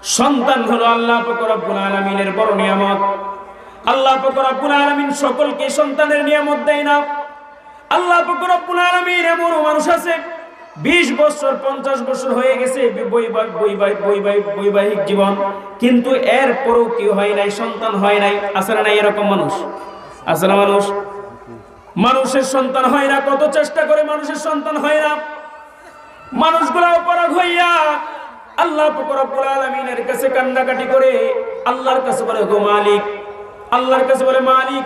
সন্তান হলো আল্লাহ পাক রব্বুল আলামিনের বড় নিয়ামত। আল্লাহ পাক রব্বুল আলামিন সকলকে সন্তানের নিয়ামত দেয় না। আল্লাহ পাক রব্বুল আলামিন এমন মানুষ আছে 20 বছর 50 বছর হয়ে গেছে বৈবাহিক জীবন, কিন্তু এরপরও কি হয় নাই, সন্তান হয় নাই। আছে না নাই এরকম মানুষ? আছে না মানুষ? মানুষের সন্তান হয় না, কত চেষ্টা করে মানুষের সন্তান হয় না। মানুষগুলা অপরাগ হইয়া আল্লাহ পাক রব্বুল আলামিনের কাছে কান্নাকাটি করে আল্লাহর কাছে বলে, গো মালিক, আল্লাহর কাছে বলে, মালিক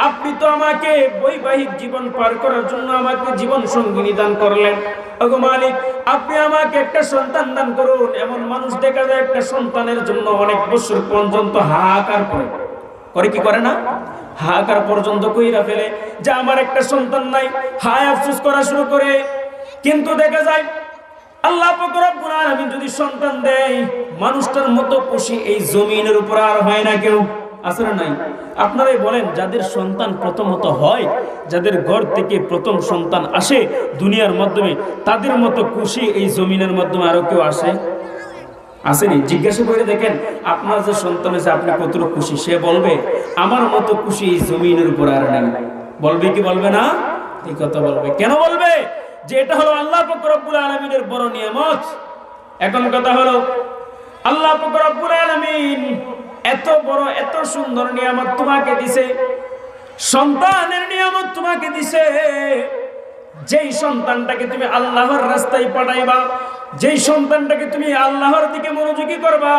আপনি তো আমাকে বৈবাহিক জীবন পার করার জন্য আমাকে জীবন সঙ্গিনী দান করলেন। ওগো মালিক, আপনি আমাকে একটা সন্তান দান করুন। এমন মানুষ দেখা যায় একটা সন্তানের জন্য অনেক বছর পর্যন্ত হাহাকার করে। করে কি করে না? হাহাকার পর্যন্ত কইরা ফেলে যে আমার একটা সন্তান নাই, হায় আফসোস করা শুরু করে। কিন্তু দেখা যায় আল্লাহ পাক রব্বুল আলামিন যদি সন্তান দেয়, মানুষটার মতো খুশি এই জমিনের উপর আর হয় না কেউ। আছে না নাই? আপনারাই বলেন, যাদের সন্তান প্রথমত হয়, যাদের ঘর থেকে প্রথম সন্তান আসে দুনিয়ার মাধ্যমে, তাদের মতো খুশি এই জমিনের মাধ্যমে আরো কেউ আসে? আসেনি? জিজ্ঞাসা করে দেখেন, আপনার যে সন্তান আছে আপনি কতটুকু খুশি? সে বলবে আমার মতো খুশি এই জমিনের উপর আর নাই। বলবে কি বলবে না? এই কথা বলবে। কেন বলবে? যে এটা হলো আল্লাহ পাক রব্বুল আলামিনের বড় নিয়ামত। এখন কথা হলো, আল্লাহ পাক রব্বুল আলামিন এত বড় এত সুন্দর নিয়ামত তোমাকে দিছে, সন্তানের নিয়ামত তোমাকে দিছে। যেই সন্তানটাকে তুমি আল্লাহর রাস্তায় পাঠাইবা, যেই সন্তানটাকে তুমি আল্লাহর দিকে মনোযোগী করবা,